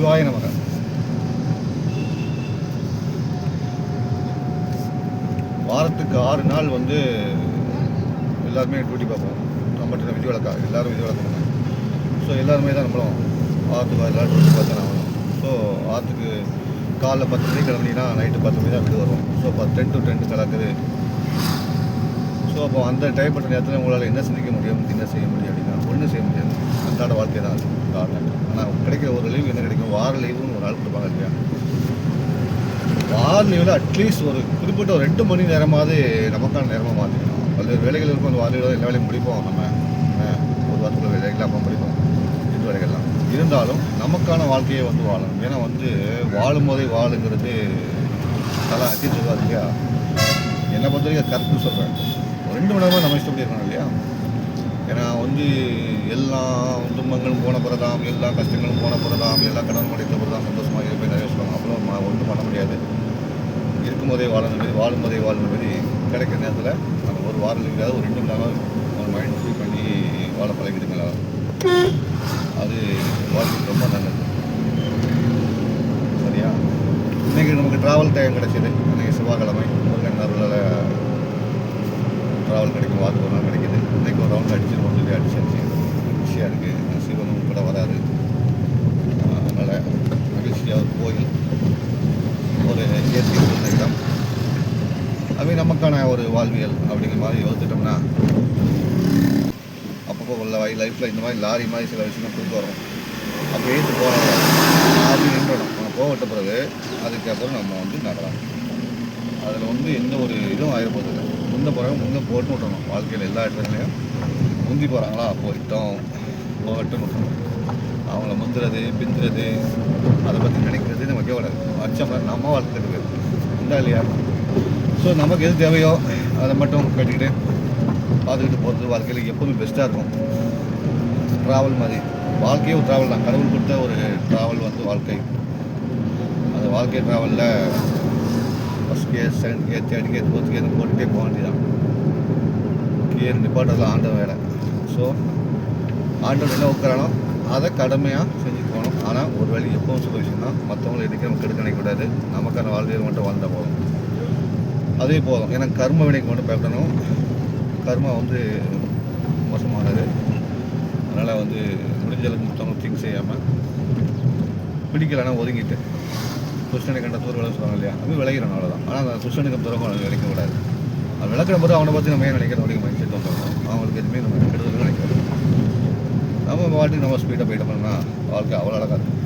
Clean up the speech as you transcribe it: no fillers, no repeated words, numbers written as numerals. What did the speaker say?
சிவாய நமக. வாரத்துக்கு 6 நாள் வந்து எல்லாருமே டியூட்டி பார்ப்போம். நம்மகிட்ட விதி வழக்கா எல்லோரும் விதி வழக்கம். ஸோ எல்லாருமே தான் நம்மளும் ஆற்றுக்கு எல்லோரும் டியூட்டி பார்த்து நான் வரும். ஸோ ஆற்றுக்கு காலைல 10 மணிக்கு கிளம்பினா நைட்டு 10 மணி தான் வீடு வரும். ஸோ 10 to 10 கலக்குது. ஸோ அப்போ அந்த டைப்பட்ட நேரத்தில் உங்களால் என்ன சிந்திக்க முடியும், என்ன செய்ய முடியும் அப்படின்னா ஒன்றும் செய்ய முடியாது. அன்றாட வாழ்க்கை தான் அது காரணம். ஆனால் கிடைக்கிற ஒரு லீவு என்ன கிடைக்கும், வார லீவுன்னு ஒரு நாள் கொடுப்பாங்க இல்லையா. வார லீவில் அட்லீஸ்ட் ஒரு குறிப்பிட்ட ஒரு 2 மணி நேரமாவது நமக்கான நேரமாக மாற்றிக்கணும். பல்வேறு வேலைகள் இருக்கும். அந்த வார லீவில் எல்லா வேலையும் முடிப்போம். நம்ம ஒரு வாரத்துக்குள்ள வேலைகள் அப்போ முடிப்போம், வீட்டு வேலைகள்லாம் இருந்தாலும் நமக்கான வாழ்க்கையை வந்து வாழணும். ஏன்னா வந்து வாழும் போதே வாழுங்கிறது நல்லா அத்தி சொல்லுவார் இல்லையா. என்னை பொறுத்த வரைக்கும் கரெக்டுன்னு சொல்கிறேன். 2 மணி நேரமாக நம்ம இஷ்டப்படி இருக்கணும் இல்லையா. ஏன்னா வந்து எல்லா துன்பங்களும் போன பிறதாம், எல்லா கஷ்டங்களும் போன பிறதாம், எல்லா கடனும் கிடைத்த பிறதாம் சந்தோஷமாக இருப்பேன் நிறைய சொல்லுவாங்க. அப்புறம் ஒன்றும் பண்ண முடியாது. இருக்கும்போதே வாழணும் மாரி, வாழும் போதே வாழணும் மாரி கிடைக்கிற நேரத்தில் நம்ம ஒரு வாரம் இருக்கிறாது ஒரு 2 மணி நேரம் ஒரு மைண்ட் ஃப்ரீ பண்ணி வாழ பழகிடுங்களா. அது வாழ்க்கைக்கு ரொம்ப நல்லது. சரியா. இன்றைக்கி நமக்கு ட்ராவல் டைம் கிடைச்சிது. இன்றைக்கி செவ்வாய்க்கிழமை முருகன் அருளால் ட்ராவல் கிடைக்கும். வாரத்துக்கு ஒரு நாள் கிடைக்கிது. இன்றைக்கி ஒரு ரவுண்ட் அடிச்சு மகிழ்ச்சியாக இருக்குது. சிவனும் கூட வராது. அதனால் மகிழ்ச்சியாக ஒரு கோயில், ஒரு இயற்கை உள்ள இடம், அது நமக்கான ஒரு வாழ்வியல் அப்படிங்கிற மாதிரி யோசிச்சிட்டோம்னா அப்பப்போ உள்ள லைஃப்பில் இந்த மாதிரி லாரி மாதிரி சில விஷயங்கள் கொடுத்து வரும். அப்போ ஏற்று போகிறோம் அப்படி நின்றோம். நம்ம போகட்ட பிறகு அதுக்கப்புறம் நம்ம வந்து நடலாம். அதில் வந்து எந்த ஒரு இதுவும் ஆகிடப்போகுது இல்லை. முந்த போட்டு விட்டணும். வாழ்க்கையில் எல்லா இடத்துலையும் முந்தி போகிறாங்களா போகட்டும் விட்டணும். அவங்கள முந்துறது பிந்துறது அதை பற்றி நினைக்கிறது நம்ம கேட்கக்கூடாது. அச்சம் நம்ம வாழ்க்கை இருக்குது உண்டா இல்லையா. ஸோ நமக்கு எது தேவையோ அதை மட்டும் கட்டிக்கிட்டு பார்த்துக்கிட்டு போகிறது வாழ்க்கையில் எப்போதும் பெஸ்ட்டாக இருக்கும். ட்ராவல் மாதிரி வாழ்க்கையே ஒரு ட்ராவல் தான். கடவுள் கொடுத்த ஒரு ட்ராவல் வந்து வாழ்க்கை. அந்த வாழ்க்கை ட்ராவலில் first gear, second gear, third gear, fourth gear போட்டுகிட்டே போக வேண்டியதான். கியர் நிப்பாட்டலாம் ஆண்டவன் வேலை. ஸோ ஆண்டவன் என்ன உட்காரானோ அதை கடமையாக செஞ்சு போகணும். ஆனால் ஒரு வழி எப்பவும் சொல்ல விஷயம் தான், மற்றவங்களை எதுக்கு நம்ம கெடுக்க நினைக்கக்கூடாது. நமக்கான வாழ்க்கையில் மட்டும் வாழ்ந்தால் போதும், அதே போதும். ஏன்னா கர்ம வினைக்கு மட்டும் பயப்படணும். கர்மா வந்து மோசமானது. அதனால் வந்து முடிஞ்சளவுக்கு மற்றவங்க திங்க் செய்யாமல் பிடிக்கலைன்னா ஒதுங்கிட்டு துஷ்டனை கண்ட தூர் விளக்கு சொல்லுவாங்க இல்லையா, அது விளையிடணும் அவ்வளோதான். ஆனால் அந்த துஷ்டனுக்கு தூரம் விளைக்கக்கூடாது. அது விளக்கிற போது அவனை பற்றி நம்ம ஏன் நினைக்கிறோம் அப்படிங்கிற மைண்ட் செட் வந்துடணும். அவங்களுக்கு எதுவுமே நம்ம கெடுதல் நினைக்கிறோம். நம்ம வாட்டுக்கு நம்ம ஸ்பீடாக போயிட்டோம்னா வாழ்க்கை அவ்வளோ அழகாக இருக்கும்.